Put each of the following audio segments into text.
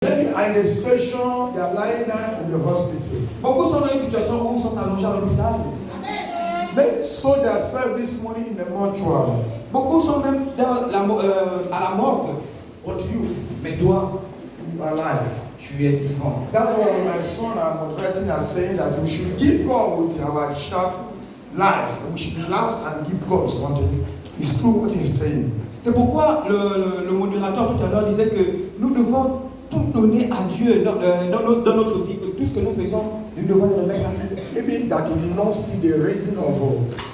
Many are in a situation, they are lying down in the hospital. Beaucoup sont dans une situation où ils sont allongés à l'hôpital. Many sold themselves this morning in the mortuary. Beaucoup sont même à la morgue. But you, Mais toi, you are alive. tu es vivant. That's why when my son I was writing and saying that we should give God with our staff life. We should laugh and give God something. It's true what he's saying. C'est pourquoi le modérateur tout à l'heure disait que nous devons tout donner à Dieu dans notre vie, que tout ce que nous faisons, nous devons le remettre à Dieu. Maybe that you did not see the reason of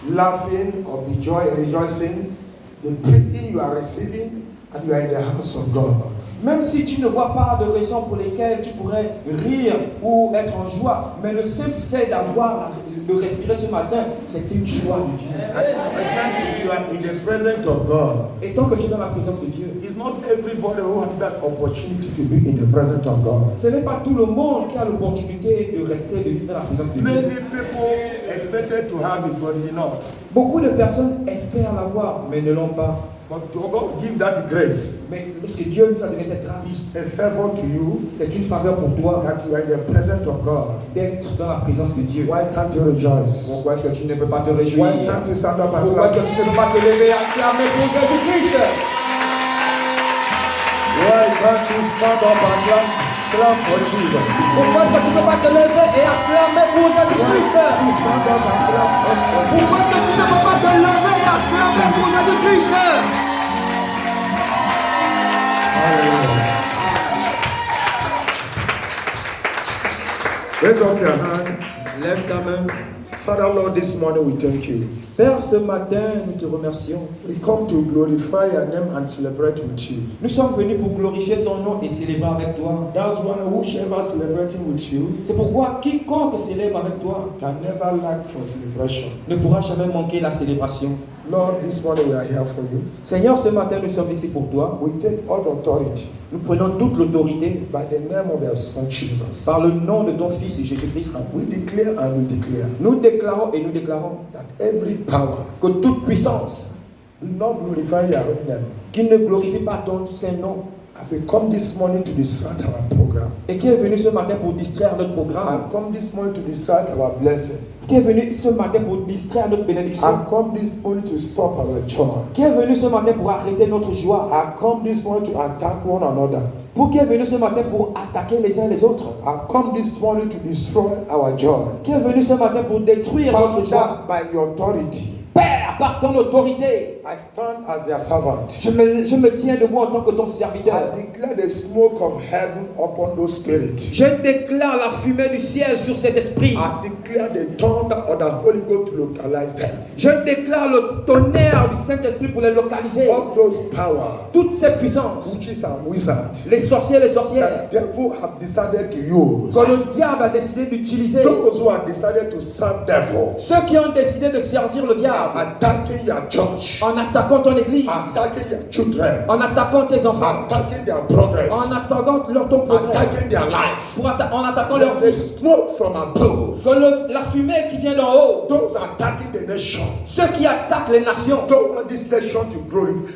laughing or the joy and rejoicing, the breathing you are receiving, and you are in the house of God. Même si tu ne vois pas de raison pour lesquelles tu pourrais rire ou être en joie, mais le simple fait de respirer ce matin, c'est une joie de Dieu. Again, you are in the presence of God. Et tant que tu es dans la présence de Dieu, It's not everybody who has that opportunity to be in the presence of God. ce n'est pas tout le monde qui a l'opportunité de rester, de vivre dans la présence de Dieu. Many people expected to have it, but did not. Beaucoup de personnes espèrent l'avoir, mais ne l'ont pas. But to God give that grace. Mais lorsque Dieu nous a donné cette grâce, It's a favor to you c'est une faveur pour toi that you are in the presence of God. d'être dans la présence de Dieu. Why can't you rejoice? Pourquoi est-ce que tu ne peux pas te réjouir? Why can't you stand up and Pourquoi est-ce clap? que tu ne peux pas te lever et acclamer pour Jésus-Christ? Why can't you stand up and clap for Jesus? Pourquoi est-ce que tu ne peux pas te lever et acclamer pour Jésus-Christ? You stand up and clap for Jesus. Pourquoi est-ce que tu ne peux pas te lever et acclamer pour Jésus-Christ? Hallelujah. Raise up your hand. Lève ta main. Father Lord, this morning we thank you. Père, ce matin, nous te remercions. We come to glorify your name and celebrate with you. Nous sommes venus pour glorifier ton nom et célébrer avec toi. That's why whoever celebrating with you C'est pourquoi quiconque célèbre avec toi can never lack for celebration. ne pourra jamais manquer la célébration. Lord, this morning we are here for you. Seigneur, ce matin, nous sommes ici pour toi. We take all authority Nous prenons toute l'autorité by the name of your Son Jesus. par le nom de ton Fils Jésus-Christ. We declare and we declare Nous déclarons et nous déclarons that every power que toute puissance will not glorify your own name. qui ne glorifie pas ton Saint-Nom I've come this morning to distract our program. et qui est venu ce matin pour distraire notre programme, I've come this morning to distract our blessing. qui est venu ce matin pour distraire notre bénédiction, I've come this morning to stop our joy. qui est venu ce matin pour arrêter notre joie, I've come this morning to attack one another. qui est venu ce matin pour attaquer les uns les autres, I've come this morning to destroy our joy. qui est venu ce matin pour détruire notre joie. Father, by your authority, Père, par ton autorité, I stand as your servant. je me tiens debout en tant que ton serviteur. I declare the smoke of heaven upon those spirits. Je déclare la fumée du ciel sur cet esprit. I declare the thunder of the Holy Ghost to localize them. Je déclare le tonnerre du Saint-Esprit pour les localiser. All those powers, Toutes ces puissances, witches and wizards, les sorciers, les sorcières, that devil have decided to use. que le diable a décidé d'utiliser. Those who have decided to serve devil, Ceux qui ont décidé de servir le diable attacking your church, en attaquant ton église, attacking your children, en attaquant tes enfants, attacking their progress, en attaquant ton progrès, attacking their life. en attaquant leur Let the vie. smoke from above, Que la fumée qui vient d'en haut, those attacking the nation, ceux qui attaquent les nations, don't want this nation to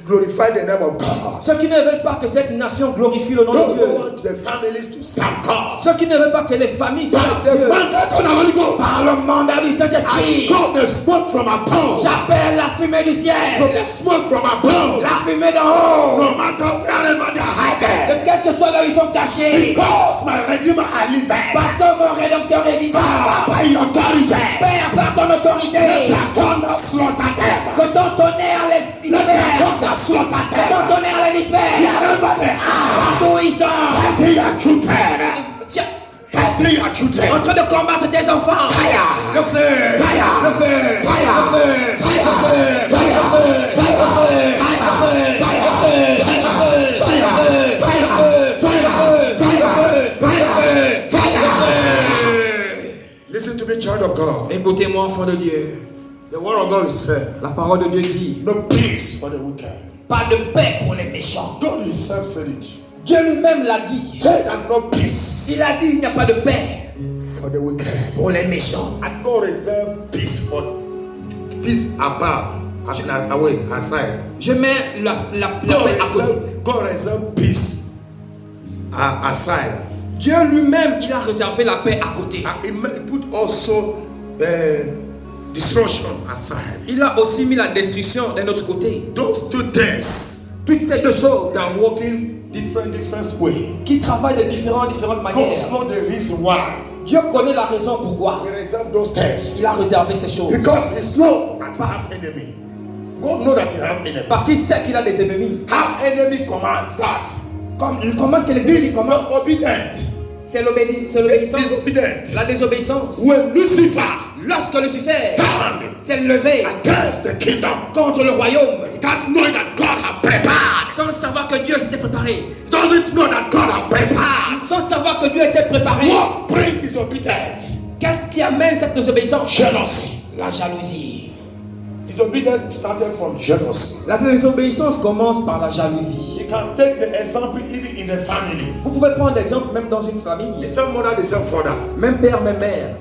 glorify the name of God. ceux qui ne veulent pas que cette nation glorifie le nom de Don't Dieu, want the families to serve God. ceux qui ne veulent pas que les familles By servent the Dieu, mandate of the Holy Ghost, par le mandat du Saint-Esprit, call the smoke from above. j'appelle la fumée du From ciel, the smoke from above, la fumée d'en haut, no matter wherever they are hiding, de quel que soit là où ils sont cachés, because my Redeemer are living. parce que mon Rédempteur est vivant. Father, by your authority, Père, par ton let autorité, your thunder slaughter them. que ton tonnerre les Let your disperse, thunder slaughter que ton them. tonnerre les disperse, Wherever they are, partout où ils sont. fighting your children, Tiens, fighting your children. en train de combattre tes enfants. Fire! Le feu, Fire! le feu, Fire! le feu, Fire! le feu, Fire! le feu, le feu, le feu, Listen to me, child of God. Écoutez-moi, enfant de Dieu. The word of God is said, La parole de Dieu dit, no peace for the wicked. pas de paix pour les méchants. God himself said it. Dieu lui-même l'a dit. Say that no peace Il a dit, il n'y a pas de paix for the wicked. pour les méchants. And God reserve peace for peace above, away, aside. Je mets la paix à côté. God reserve peace aside. Dieu lui-même, il a réservé la paix à côté. He put also destruction aside. Il a aussi mis la destruction d'un autre côté. Those two things Toutes ces deux choses that are working different way. qui travaillent de différentes God manières. knows the reason why Dieu connaît la raison pourquoi He reserved those things. il a réservé ces choses. Because He knows that He have enemy. God knows that He have enemy. Parce qu'il sait qu'il a des ennemis. How enemy command start? Comment est-ce que les ennemis commencent? Obedient. C'est l'obéissance. Disobedient. La désobéissance. When Lucifer Lorsque Lucifer stand s'est levé against the kingdom, contre le royaume, without knowing that God had prepared, sans savoir que Dieu s'était préparé, doesn't know that God had prepared, sans savoir que Dieu était préparé, what brings disobedience? qu'est-ce qui amène cette désobéissance? Jealousy. La jalousie. Disobedience started from jealousy. La désobéissance commence par la jalousie. You can take the example even in the family. Vous pouvez prendre l'exemple même dans une The famille, same mother, the same father. même père, même mère.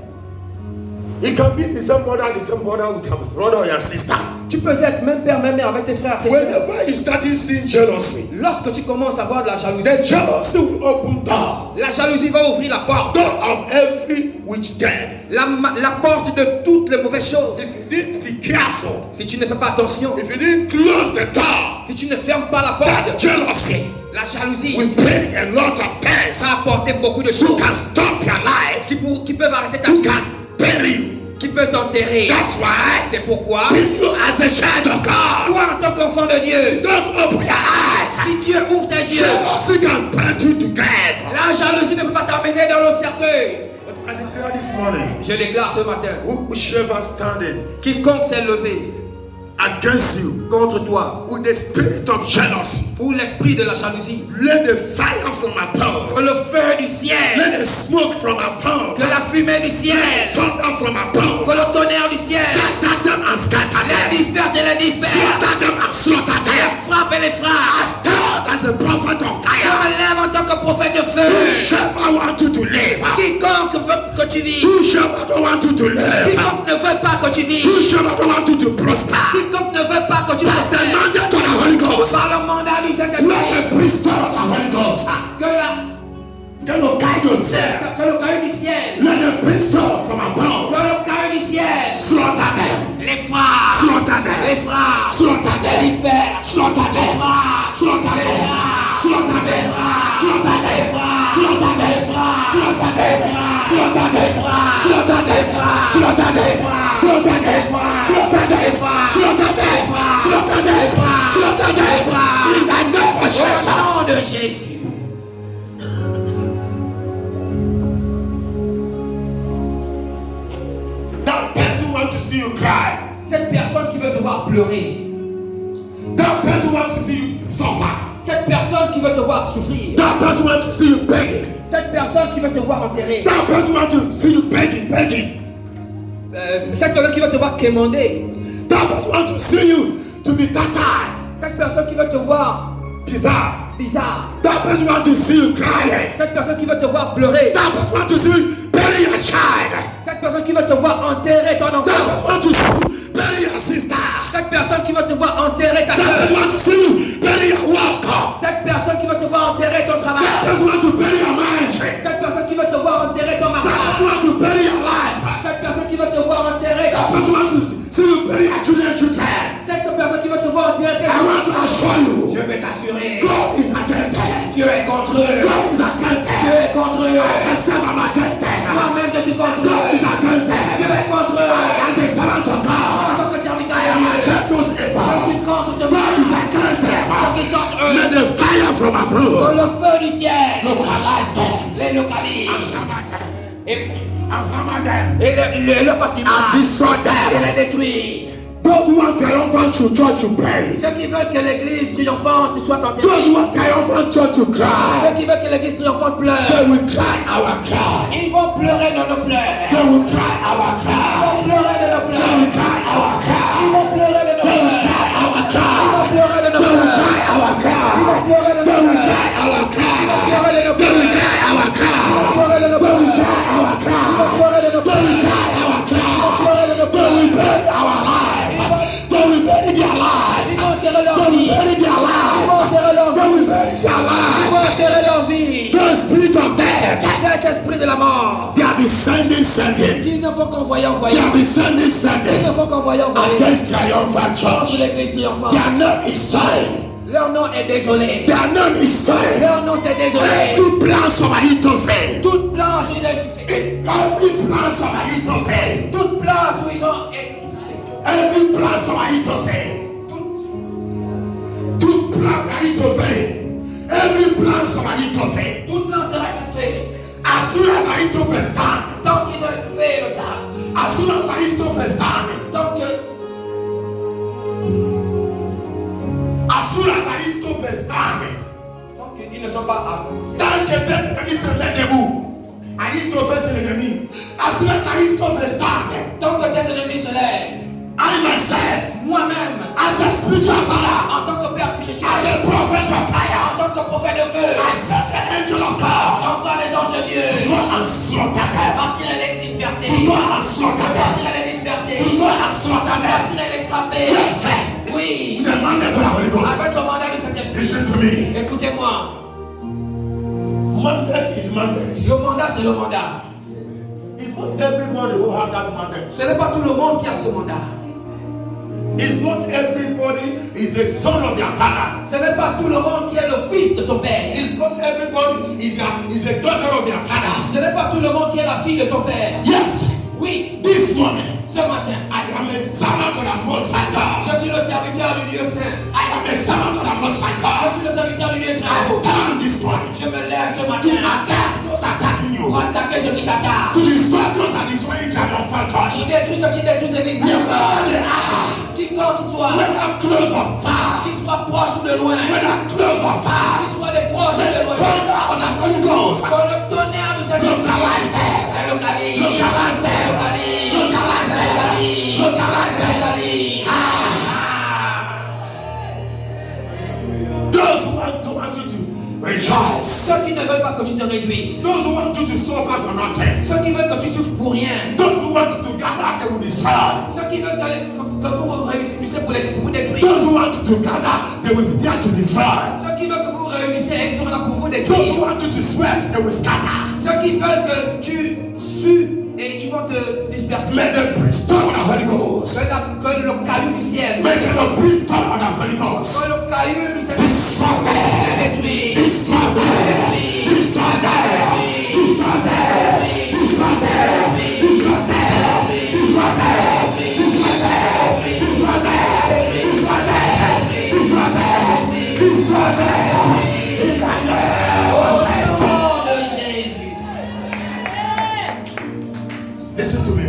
It can be the same mother with your brother or your sister. Tu peux être même père, même mère avec tes frères, tes soeurs. Whenever you start seeing jealousy, Lorsque tu commences à avoir de la jalousie, the jealousy will open door. la jalousie va ouvrir la porte. Door of every witch den. La porte de toutes les mauvaises choses. If you didn't be careful, Si tu ne fais pas attention, if you didn't close the door, si tu ne fermes pas la that porte, jealousy la jalousie will bring a lot of things. va apporter beaucoup de You choses can stop your life. qui peuvent arrêter ta You vie, can bury you. qui peuvent t'enterrer. That's why C'est pourquoi, you as a child of God, toi en tant qu'enfant de Dieu, don't open your eyes. si Dieu ouvre tes yeux, Jealousy can put you together. la jalousie ne peut pas t'amener dans l'autre cercueil. I declare this morning, Je déclare ce matin, whoever standing quiconque s'est levé against you contre toi, with the spirit of jealousy, pour l'esprit de la jalousie, let the fire from above, que le feu du ciel, let the smoke from above, que la fumée du ciel, thunder from above, que le tonnerre du ciel, scatter them and scatter les them, disperse et les disperse, slaughter them and slaughter les them. frappe et les frappe. Stand as a prophet of Je fire. me lève en tant que prophète de feu. Whoever want you to live, Quiconque veut que tu vives, whoever don't want you to live, quiconque ne veut pas que tu vives, whoever don't want you to prosper, quiconque ne veut pas que tu that's the prospères, mandate of the Holy Ghost. par le mandat du Let Saint-Esprit, the priesthood of the Holy Ghost, que they will guide yourself. le caillou du ciel, Let the priesthood from above que le caillou du ciel, slaughter them, les frappe, slaughter les them, frappe, slaughter les them, disperse, slaughter les them, frappe, slaughter les them, frappe, slaughter les them, frappe, slaughter les them, frappe, slaughter les them, frappe, slaughter les them, frappe, slaughter les them, frappe, slaughter les them, frappe, slaughter them, les frappe, slaughter les them, frappe, slaughter les them, frappe, slaughter them, les frappe, slaughter them, les frappe, slaughter les them, frappe. in the name of Au Jesus. nom de Jésus. That person want to see you cry. Cette personne qui veut te voir pleurer, That person want to see you suffer. cette personne qui veut te voir souffrir, That person want to see you begging. cette personne qui veut te voir enterrer, That person want to see you begging. cette personne qui veut te voir quémander, That person want to see you to be tattered, cette personne qui veut te voir bizarre. bizarre, That person want to see you crying. cette personne qui veut te voir pleurer, That person want to see you bury your child. cette personne qui veut te voir enterrer ton That enfant, person want to see you bury your sister. cette personne qui veut te voir enterrer ta That person soeur, want to see you bury your work. cette personne qui veut te voir enterrer ton That travail, person want to bury your marriage. cette personne qui veut te voir enterrer ton That person mariage, want to bury your life. cette personne qui veut te voir enterrer That ta person want to see you bury your children. cette personne qui veut te voir enterrer tes I want to assure you, Je vais t'assurer, God is against them. Dieu est contre eux, God is against Dieu them. est contre eux, I myself am against them. moi-même je suis contre God is eux, against Dieu them. est contre eux, As a servant of en God, tant que serviteur I am de Dieu, against those je evil. suis contre ce God is monde, against ceux them. qui sont Let eux, the fire from que above le feu du ciel localize them les localise et, and hammer them et le fasse du and mal destroy et them. les détruise. Those who want triumphant church to pray. Ceux qui veulent que l'église triomphante soit Those enterrée, who want triumphant church to ceux cry. qui veulent que l'église triomphante They pleure, will cry our cry. ils vont pleurer dans nos pleurs, They will cry our ils cry. vont pleurer dans nos They will pleurs, cry our cry. ils vont pleurer dans nos They will pleurs, cry our ils cry. vont pleurer dans nos They will pleurs. cry our cry. Pleurer dans They nos will pleurs. cry our cry. Pleurer dans nos They will pleurs. cry our cry. Pleurer dans nos They will pleurs. cry our cry. Pleurer dans nos They will pleurs. cry our cry. Pleurer dans nos They pleurs. will bury our life. They will bury their life. Ils vont enterrer leur They will vie. bury their Ils vont life. enterrer leur They will vie. bury their Ils life. vont enterrer leur vie. They Cet esprit de la mort. They have been sending. Qui ne faut qu'envoyer, They envoyer. have been sending. Qui ne faut qu'envoyer, envoyer. Against Triumphal Contre Church. l'église triomphante. Their name is sorry. Leur nom est désolé. Their name is sorry. Leur nom c'est désolé. Every plan of Ahithophel. Toute place où ils ont étouffé. Every plan of Ahithophel. Toute place où ils ont étouffé. Every plan of Ahithophel. Toute plan d'Ahithophel. Every plan of Ahithophel. Toute place sera étouffée. As soon as Ahithophel stand. Tant qu'ils ont étouffé le sable. As soon as Ahithophel stand. Tant que As soon as Ahithophel stand. Tant qu'ils ne sont pas à Tant que tes ennemis se mettent debout. Ahithophel c'est l'ennemi. As soon as Ahithophel stand. tant que tes ennemis se lèvent, I myself. moi-même, As a spiritual father. en tant que père As spirituel, a prophet of fire. en tant que prophète de feu, I sent the angel of God. j'envoie les anges de Dieu. Go and slaughter them. Partir et les disperser. Go and slaughter them. Partir et les disperser. Go and slaughter them. Partir et les frapper. Yes, sir. Oui. The mandate of the Holy Ghost. Avec le mandat de Saint-Esprit. Listen to me. Écoutez-moi. Mandate is mandate. Le mandat, c'est le mandat. It's not everybody who have that mandate. Ce n'est pas tout le monde qui a ce mandat. It's not everybody is the son of their father. Ce n'est pas tout le monde qui est le fils de ton père. It's not everybody is a daughter of their father. Ce n'est pas tout le monde qui est la fille de ton père. Yes. Oui, This morning, ce matin, I am a servant of the Most High God. je suis le serviteur du Dieu Saint. I am a servant of the Most High Je God. suis le serviteur du Dieu I Très Haut. stand this morning Je me lève ce to matin attack those attacking you. pour attaquer ceux qui t'attaquent. To destroy those that destroy triumphal Pour church. détruire ceux qui détruisent l'église. Wherever they are, Quiconque qu'il soit, whether close or far, qu'il soit proche ou de loin, whether close or far, qu'il soit des proches ou let de the loin. thunder of the Holy Ghost Pour le tonnerre de Saint-Esprit. localize them. Localise. Localize them. Localise. Localize them. Localise. Localize them. Localise. Those who want you to rejoice, Ceux qui ne veulent pas que tu te réjouisses. those who want you to suffer for nothing, Ceux qui veulent que tu souffres pour rien. those who want you to gather, they will destroy. Ceux qui veulent que vous réunissez pour vous détruire. Those who want you to gather, they will be there to destroy. Ceux qui veulent que vous réunissez, ils seront là pour vous Those who détruire. want you to sweat, they will scatter. Ceux qui veulent que tu sues et ils vont te disperser. Make them brimstone of the Holy Ghost. Que le caillou du ciel. Make them a brimstone of the Holy Ghost. Que le caillou du ciel. Destroy them. Détruire. Destroy them. Destroy them. Destroy them. Destroy them. Destroy them. Destroy them. Destroy them. Destroy them. Destroy them. Destroy them. In the name of Jesus. Listen to me.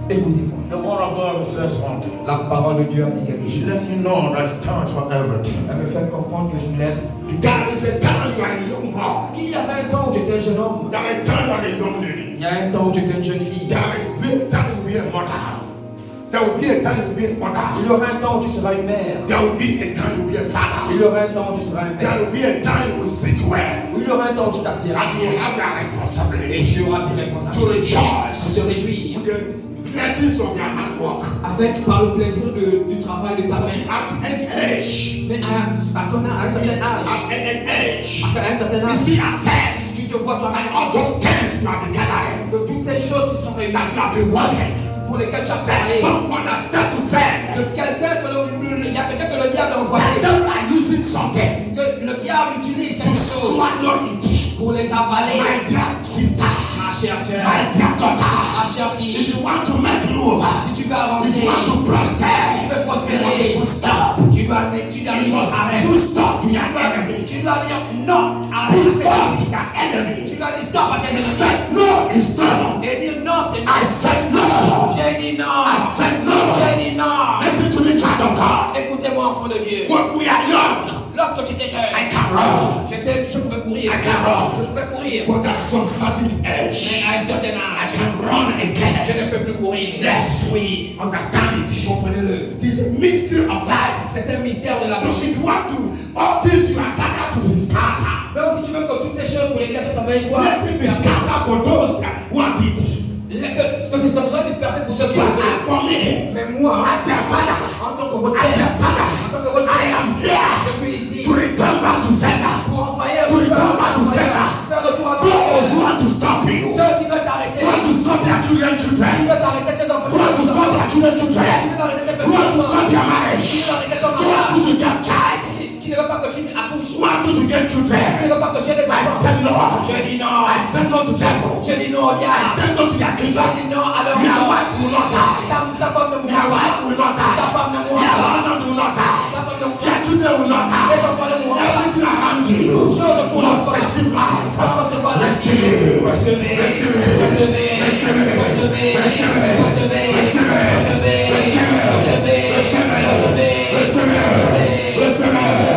Écoutez-moi. The word of God says one thing. La parole de Dieu a dit quelque She chose. let me know that's time for everything. Elle me fait comprendre que je me lève. There is a time you are a young boy. Qu'il y a 20 ans où j'étais un jeune homme. There is a time you are a young lady. Il y a un temps où j'étais une jeune fille. There is a time you will be a mother. There will be a time you will be a mother. Il y aura un temps où tu seras une mère. There will be a time you will be a father. Il y aura un temps où tu seras un There père. will be a time you will sit well. Il y aura un temps où tu t'assieras. And you will have your Et responsibility tu auras tes to responsabilités. rejoice Pour te réjouir. with the blessings of your hard work. Avec par le plaisir du travail de ta main. At any age, Mais à ton âge, à un certain âge. at any age, À un certain you âge. see yourself. Tu te vois toi-même. All those things you have been gathering, De toutes ces choses qui sont réunies. that you have been working. Pour lesquelles tu as There's travaillé. someone that devil sent. De quelqu'un que il y a quelqu'un que le diable a The envoyé. devil are using something Que le diable utilise to quelque chose swallow it. pour les avaler. My dear sister, Ma chère sœur, my dear daughter, ma chère if fille, you want to make move, si tu veux avancer, if you want to prosper, si tu veux you prospérer, must stop. tu dois You dire must arrête. put stop to your enemy. Tu dois dire non, Put arrête. stop to your enemy. Tu dois dire stop à tes ennemis. Say no is no. Et dire non, c'est non. I said no. J'ai dit non. I said no. J'ai dit non. Listen to me, child of God. Écoutez-moi, enfant de Dieu. When we are young, Lorsque tu étais jeune, I can run. je pouvais courir. I can run. Je pouvais courir. But at some certain Mais age, à un certain I âge, can run je again. ne peux plus courir. Yes. Oui. Understand it. Comprenez-le. It's a mystery of life. C'est un mystère de la So vie. if you want to, all things you are gathered to be scattered. Mais si tu veux que toutes les choses pour lesquelles tu travailles soient Let it be scattered for those that want it. que ce soit dispersé pour ceux qui But le veulent. for me, Mais moi, as a father, en tant que votre as père, a father, en tant que votre I père, am here je suis ici to return back to sender. pour envoyer, To return back to sender. faire retour à Those who toi. want to stop children. veut t'arrêter tes enfants. Who want to stop their children's Qui children. veut arrêter tes Who want to petits stop enfants. their marriage. Qui veut arrêter ton Who want mariage. you to get child. Qui ne veut pas que tu accouches. Who want you to get Qui children. ne veut pas que tu aies des I enfants. said no. Je dis non. I said no to devil. Je dis non au I diable. said no to their Je children. dis non à leur Their enfant. wife will not die. Ta femme ne Their mourra wife pas. will not Ta die. femme ne mourra Their pas. husband will not die. Ta femme ne mourra Their pas. children will not Tes die. enfants ne mourront pas. Everything around you must receive life. Receive it. Receive it. Receive it. Receive it. Receive it. Receive it. Receive it. Receive it. Receive it. Receive it. Receive it.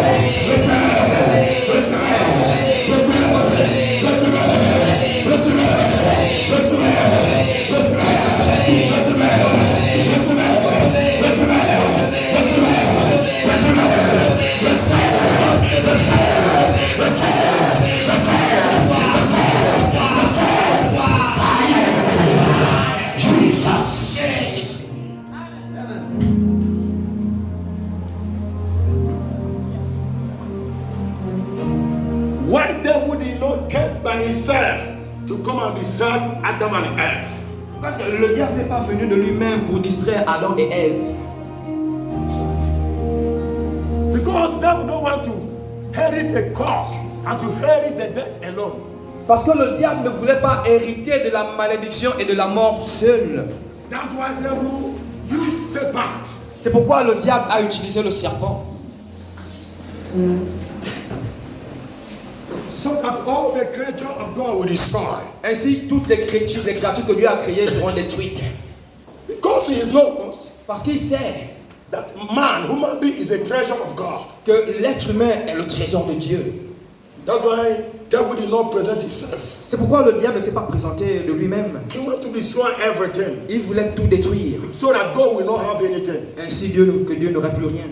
Why devil did not come by himself to come and distract Adam and Eve? Parce que le diable n'est pas venu de lui-même pour distraire Adam et Ève. Because devil don't want to inherit the curse and to inherit the death alone. Parce que le diable ne voulait pas hériter de la malédiction et de la mort seul. That's why devil used serpent. C'est pourquoi le diable a utilisé le serpent. So that all the creatures of God will destroy. Ainsi, toutes les créatures que Dieu a créées seront détruites. Because he knows Parce qu'il sait that human being is a treasure of God. que l'être humain est le trésor de Dieu. That's why devil did not present himself. C'est pourquoi le diable ne s'est pas présenté de lui-même. He wanted to destroy everything Il voulait tout détruire. so that God will not have anything. Ainsi, que Dieu n'aurait plus rien.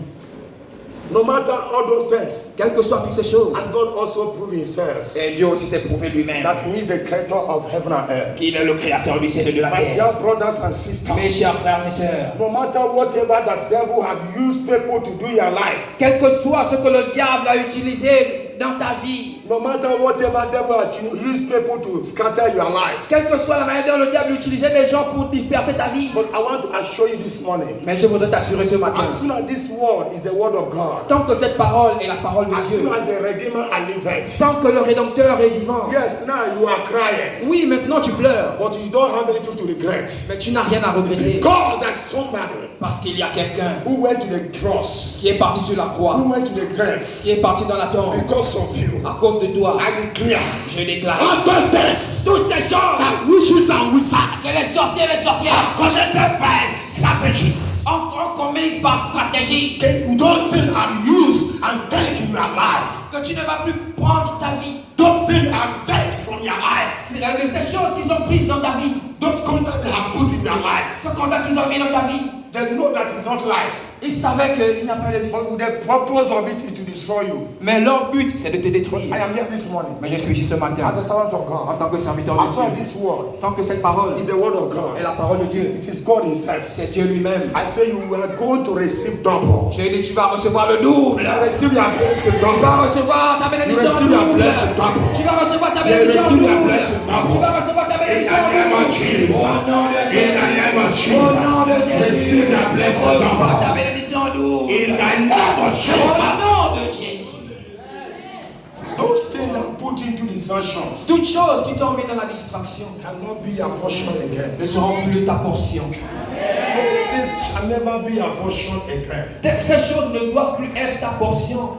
No matter all those things. Quelles que soient toutes ces choses. And God also proved himself Et Dieu aussi s'est prouvé lui-même. that he is the creator of heaven and earth. Qu'il est le créateur du ciel et de la My terre. dear brothers and sisters, Mes chers frères et sœurs. no matter whatever that devil have used people to do in your life, Quel que soit ce que le diable a utilisé dans ta vie. no matter whatever devil has used people to scatter your life, Quelle que soit la manière dont le diable utilisait des gens pour disperser ta vie. but I want to assure you this morning, Mais je voudrais t'assurer ce matin. as soon as this word is the word of God, Tant que cette parole est la parole de as Dieu. soon as the Redeemer are living, Tant que le Rédempteur est vivant. yes, now you are crying, Oui, maintenant tu pleures. but you don't have anything to regret. Mais tu n'as rien à regretter. God, there's somebody Parce qu'il y a quelqu'un who went to the cross, qui est parti sur la croix. who went to the grave Qui est parti dans la tombe. because of you. À cause de toi. I declare, Je déclare. all those things Toutes ces choses. that witches and wizards Que les sorciers et les sorcières. connected by strategies, Encore commises par stratégie. those things are used and take in your life. Que tu ne vas plus prendre ta vie. Those things are take from your life. Ces choses qui sont prises dans ta vie. Those contacts they have put in your life. Ce contact qu'ils ont mis dans ta vie. They know that it's not life. Ils savaient qu'il n'y a pas de vie. But the purpose of it is to destroy you. Mais leur but, c'est de te détruire. I am here this morning Mais je suis ici ce matin. as a servant of En God. tant que serviteur de As well as Dieu. this word Tant que cette parole is the word of est God. la parole de Dieu. It is God himself. C'est Dieu lui-même. I say you are going to receive double. J'ai dit, tu vas recevoir le double. You receive your blessing Tu double. vas recevoir ta bénédiction You receive your double. blessing double. Tu vas recevoir ta You bénédiction receive your double. blessing double. Tu vas recevoir ta In the bénédiction name of double. Jesus. Au nom de In Jésus. the name of Au nom de Jesus. Jésus. Receive your blessing Reçois ta double. bénédiction double. In the name of Au Jesus. nom de Jésus. Those things that put into distraction Toutes choses qui t'ont mis dans la distraction cannot be a portion again. ne seront plus ta portion. Those things shall never be a portion again. Ces choses ne doivent plus être ta portion.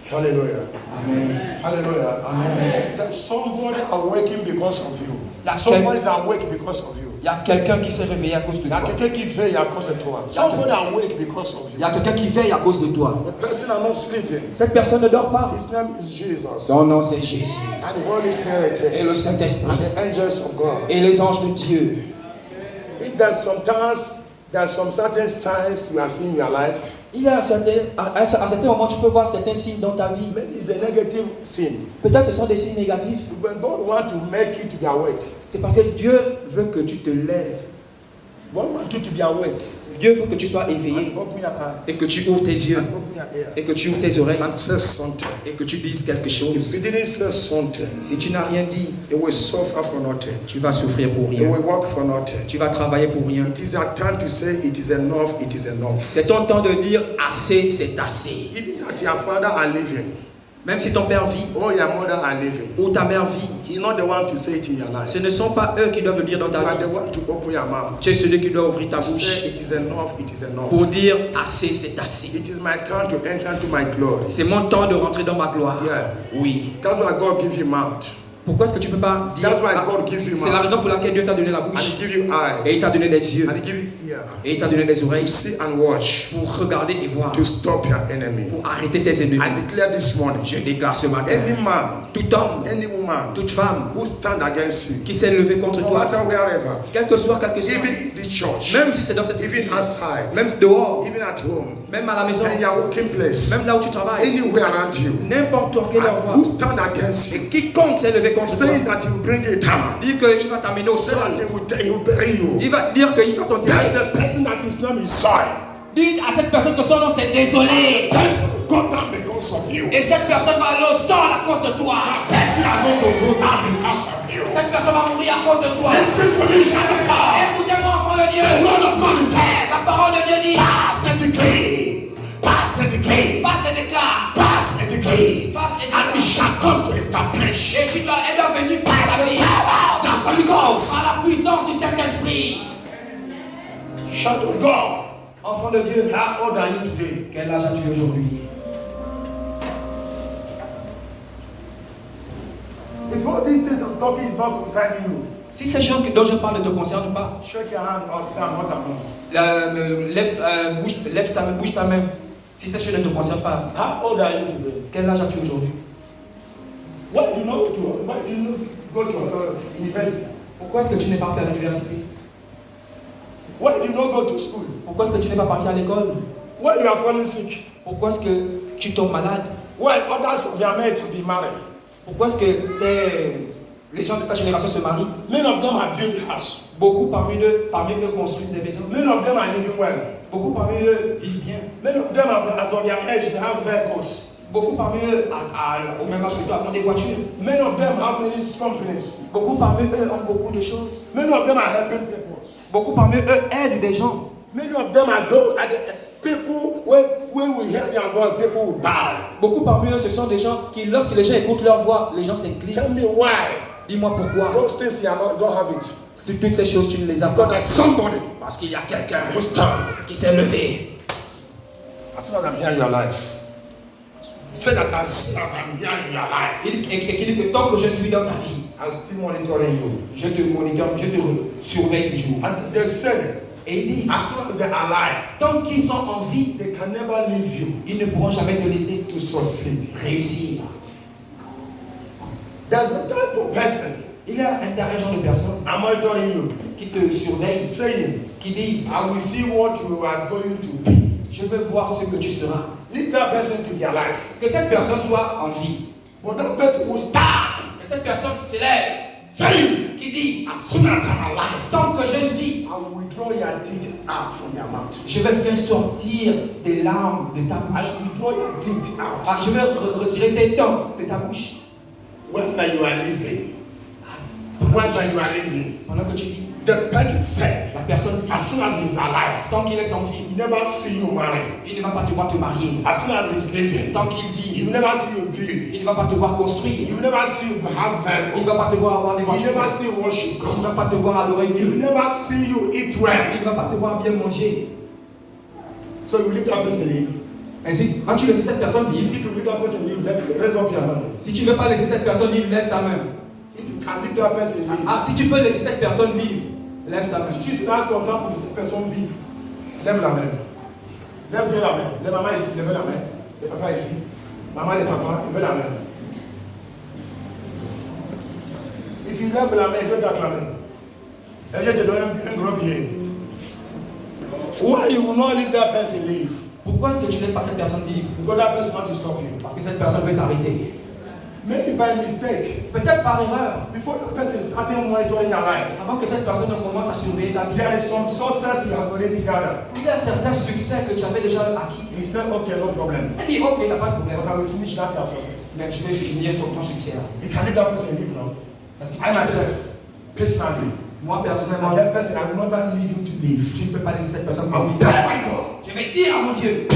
Hallelujah. Amen. Hallelujah. Amen. That somebody awaking because of you. That's Somebody is awake because of you. Il y a quelqu'un qui s'est réveillé à cause de Il y a toi. quelqu'un qui veille à cause de toi. Somebody awake because of Il you. y a quelqu'un qui veille à cause de toi. The person are not sleeping. Cette personne ne dort pas. His name is Jesus. Son nom c'est Jésus. And the Holy Et Spirit le Saint-Esprit. and the angels of God. Et les anges de Dieu. If there's sometimes there's some certain signs you are seeing in your life, Il y a à certains moments, tu peux voir certains signes dans ta vie. maybe it's a negative sin. Peut-être ce sont des signes négatifs. When God wants to make you to be awake, C'est parce que Dieu veut que tu te lèves. God wants you to be awake. Dieu veut que tu sois éveillé Open your eyes. et que tu ouvres tes yeux Open your ear. et que tu ouvres tes oreilles And say something. et que tu dises quelque If chose. you didn't say something, Si tu n'as rien dit, it will suffer for nothing. tu vas souffrir pour It rien. will work for nothing. Tu vas travailler pour rien. It is your time to say it is enough, it is enough. C'est ton temps de dire assez, c'est assez. Even that your father are living, Même si ton père vit or your mother are living, ou ta mère vit, he's not the one to say it in your life. ce ne sont pas eux qui doivent le dire dans You ta are vie. the one to open your mouth. Tu es celui qui doit ouvrir ta To bouche say it is enough, it is pour enough. dire assez, c'est assez. It is my time to enter into my glory. C'est mon temps de rentrer dans ma gloire. Yeah. Oui. That's why God gives you mouth. Pourquoi est-ce que tu ne peux pas dire That's why ah, God gives you c'est la mouth. raison pour laquelle Dieu t'a donné la And bouche He gives you et il t'a eyes. donné des yeux And He gives you ear. et il t'a donné des To oreilles see and watch. pour regarder et voir, To stop your enemy. pour arrêter tes ennemis. I declare this morning, Je déclare ce matin, any man, tout homme, any woman toute femme who stand against you, qui s'est levé contre no toi, matter wherever, quel que soit, even in the church, même si c'est dans cette even église, outside, même dehors, even at home, même à la maison, in your working place, même là où tu travailles, anywhere around you, n'importe quel and endroit, who stand against et you, quiconque s'est levé contre toi, saying that he will bring you down, dit qu'il va t'amener au say sol, that he will bury you. il va dire qu'il va t'enterrer. Tell the person that his name is soil. Dites à cette personne que son nom c'est désolé. Person will go down because of you. Et cette personne va aller au sol à cause de toi. Person are going to go down because of you. Cette personne va mourir à cause de toi. Listen to me, child of God. Écoutez-moi, enfant de Dieu. The word of God is said. La parole de Dieu dit, Pass and decree. Pass and decree. passe et déclare. Pass and decree. Passe et And it déclare. shall come to establish. Et elle doit venir par la vie. Power of the Holy Ghost. Par la puissance du Saint-Esprit. Child of God. Enfant de Dieu, How old are you today? quel âge as-tu aujourd'hui? If all these things I'm talking is not concerning you, Si ces choses dont je parle ne te concernent pas, shake your hand or say I'm not alone. bouge ta main. Si ces choses ne te concernent pas, How old are you today? quel âge as-tu aujourd'hui? Why do you not go to university? Pourquoi est-ce que tu n'es pas allé à l'université? Why do you not go to school? Pourquoi est-ce que tu n'es pas parti à l'école? Why you are falling sick? Pourquoi est-ce que tu tombes malade? Why others of their mates will be married? Pourquoi est-ce que les gens de ta génération se marient? Many of them are building house. Beaucoup parmi eux construisent des maisons. Many of them are living well. Beaucoup parmi eux vivent bien. Many of them, as of their age, they have vehicles. Beaucoup parmi eux, au même âge que toi, ont des voitures. Many of them have many companies. Beaucoup parmi eux ont beaucoup de choses. Many of them are helping people. Beaucoup parmi eux aident des gens. Many of them are those people when we hear their voice, people will bow. Beaucoup parmi eux, ce sont des gens qui, lorsque les gens écoutent leur voix, les gens s'inclinent. Tell me why. Dis-moi pourquoi. Those things you don't have it. Si toutes ces choses, tu ne les as Because pas. there's somebody Parce qu'il y a quelqu'un who stand. qui s'est levé. As soon as I'm here in your life, say that as soon as I'm here in your life, Et qui dit que tant que je suis dans ta vie, I'm still monitoring you. je te monitor, je te surveille toujours. And they say, Et ils disent, as soon as they're alive, tant qu'ils sont en vie, they can never leave you ils ne pourront jamais te laisser to succeed. réussir. There's the type of person Il y a un genre de personnes I'm monitoring you, qui te surveillent, saying, qui disent, I will see what you are going to be. je veux voir ce que tu seras. Leave that person to their life. Que cette personne soit en vie. For that person who stand, Que cette personne qui se lève, saying, qui dit, as soon as I'm alive, tant que je vis, I will withdraw your teeth out from your mouth. je vais faire sortir des larmes de ta I bouche. will withdraw your teeth out. Ah, je vais retirer tes dents de ta bouche. When you are living, when you are living, Pendant que tu vis, the person said, la personne dit, as soon as he's alive, tant qu'il est en vie, he never see you marry. il ne va pas te voir te marier. As soon as he's living, Tant qu'il he vit, will never see you build. il ne va pas te voir He construire. will never see you have Il ne vehicle. va pas te voir avoir des He will voitures. never see you worship Il ne God. va pas te voir adorer He will Dieu. never see you eat well. Il ne va pas te voir bien manger. So you leave that person live. Ainsi, vas-tu laisser cette personne vivre? If you leave that person live, raise up your hand. Si tu ne veux pas laisser cette personne vivre, lève ta main. If you can leave that person live, Ah, si tu peux laisser cette personne vivre, lève ta main. si tu seras content pour que cette personne vive, lève la main. Lève bien la main. Les mamans ici, levez la main. Les papas ici. Maman, les papas, levez la main. If you lève la main, je vais t'acclamer. Et je te donne un gros billet. Why you will not leave that person live? Pourquoi est-ce que tu ne laisses pas cette personne vivre? Because that person want to stop you. Parce que cette personne veut t'arrêter. Maybe by mistake. Peut-être par erreur. Before that person starting monitoring your life, Avant que cette personne ne commence à surveiller ta vie, there is some success you have already gathered. il y a certains succès que tu avais déjà acquis. He said, okay, no problem. Il dit, ok, il n'y a pas de problème. But I will finish that your success. Mais je vais finir sur ton succès. He can leave that person live now. Parce que I myself, personally, moi, personnellement, and that person, I will never leave him to live. je ne peux pas laisser cette personne I will vivre. tell my God. Je vais dire à mon Dieu,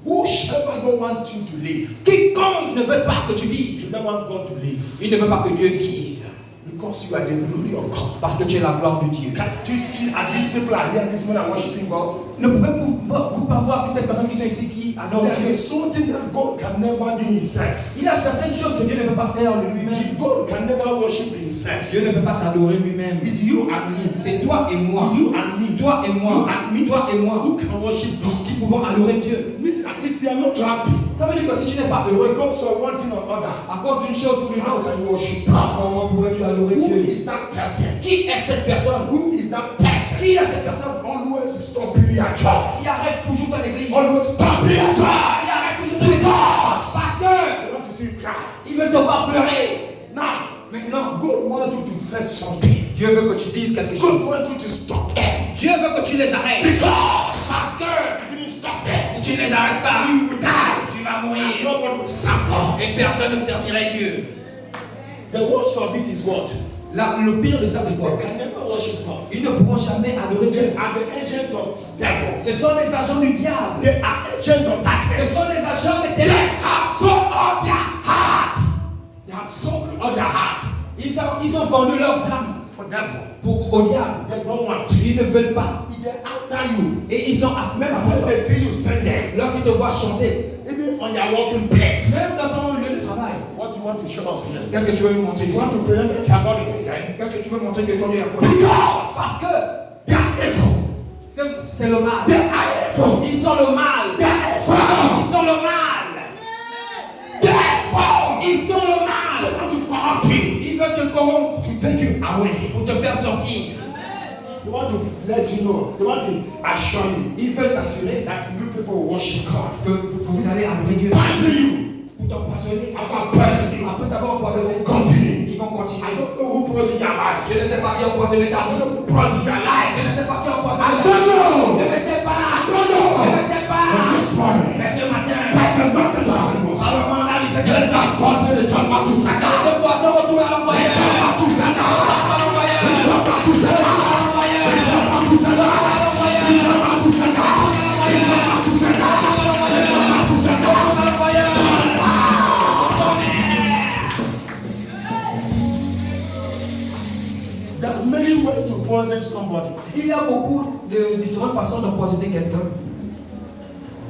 Whoever don't want you to live, quiconque ne veut pas que tu vives, you don't want God to live. il ne veut pas que Dieu vive. Because you are the glory of God. Parce que tu es la gloire de Dieu. Can't you see that these people are here this morning worshiping God? Ne pouvez-vous pas voir que ces personnes qui sont ici qui adorent There Dieu. is something that God can never do himself. Il y a certaines choses que Dieu ne peut pas faire de lui-même. God can never worship himself. Dieu ne peut pas s'adorer lui-même. It's you and me. C'est toi et moi. You and me. Toi et moi. You and me. Toi et moi. Who can worship God? Qui pouvons adorer Dieu. Mean that if you are not happy, Ça veut dire que si tu n'es pas heureux because of one thing or other, à cause d'une chose ou d'une how autre, can you worship God? comment pourrais-tu adorer Who Dieu? is that person? Qui est cette personne? Who is that person? Qui est cette personne? Always stopping your job. Qui arrête toujours ton église? Always stopping your job. Qui arrête toujours ton église? Parce que I want to see you cry. il veut te voir pleurer. Now, Maintenant, God wants you to say something. Dieu veut que tu dises quelque God chose. wants you to stop. Dieu veut que tu les arrêtes. Because Parce que you didn't stop them. si tu ne les arrêtes pas, You will die. tu vas mourir. Nobody will serve God. Et personne ne servirait Dieu. The worst of it is what? Là, le pire de ça, c'est They quoi? can never worship God. Ils ne pourront jamais adorer They Dieu. are the agent of devil. Ce sont les agents du diable. They are agent of Ce darkness. sont les agents des They ténèbres. have sold all their heart. They have sold all their heart Ils ont vendu leurs âmes for devil. au diable. They don't want. Ils ne veulent pas. If they're after you, Et ils sont même when après they see you send them, lorsqu'ils te voient chanter, even on your working place, même dans ton lieu de travail, what you want to show us here? qu'est-ce que tu veux nous montrer You ici? want to present that you are not here. Qu'est-ce que tu veux montrer que ton Dieu est connu? Parce que They are evil. c'est le mal. They are evil. Ils sont le mal. They are evil. Ils sont le mal. They are evil. Ils sont le They mal. want to corrupt you, Ils veulent te corrompre to take you away. pour te faire sortir. They want to let you know. They want to assure you Ils veulent t'assurer that you people worship God. que vous allez adorer Dieu. Poison you. Pour t'empoisonner. After poisoning you, Après t'avoir empoisonné, continue. ils vont I continuer. don't know who poisoned your life. Je ne sais pas qui a empoisonné ta I vie. don't know who poisoned your Je life. ne sais pas qui a I empoisonné ta vie. don't know. Je ne sais pas. I don't know. Je ne sais pas. But this morning, Mais ce matin, by the message of the Holy Ghost, par le mandat du Seigneur, let that poison return back to Satan. ce poisson retourne à l'envoyeur. Return back to Satan. À l'envoyeur. Return back to Satan. À l'envoyeur. Return back to Satan. À l'envoyeur. Return back to Satan. Return back to Satan. Return back to Satan. À l'envoyeur. There's many ways to poison somebody. Il y a beaucoup de différentes façons d'empoisonner quelqu'un.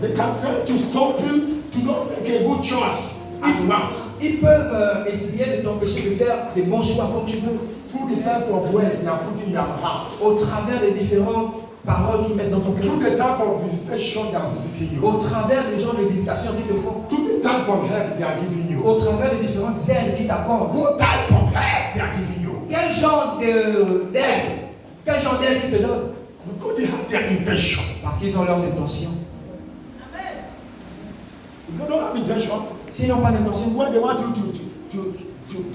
They can try to stop you to not make a good choice as you want. Ils peuvent essayer de t'empêcher de faire des bons choix comme tu veux, Through the type of words they are putting in your heart. au travers des différentes paroles qu'ils mettent dans ton cœur, Through the type of visitation they are visiting au you. travers des gens de visitation qu'ils te font, Through the type of help they are giving you. au travers des différentes aides qu'ils t'accordent. What type of help they are giving you. Quel genre d'aide qu'ils te donnent? Because they have their intention. Parce qu'ils ont leurs intentions. If they don't have intention, S'ils n'ont pas d'intention, when they want you to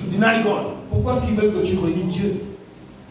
deny God. pourquoi est-ce qu'ils veulent que tu renies Dieu?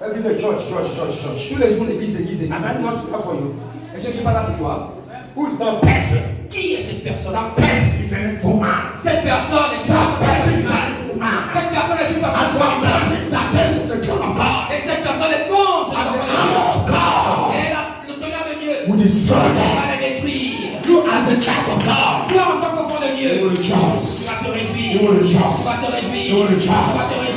Every day, church. Tous les jours, l'église. And I'm not here for you. Et je ne suis pas là pour toi. Who is that person? Qui est cette personne? That person is an evil man. Cette personne est une That person personne. is an evil man. Cette personne est une And personne. that person is against the throne of God. Et cette personne est contre la volonté de Dieu. God Et le tonnerre de Dieu will destroy them. va les détruire. You as a child of God, Toi, en tant qu'enfant de you Dieu, will tu rejoice. vas te You réjouir. will Tu vas rejoice. te réjouir. You will Tu vas te rejoice.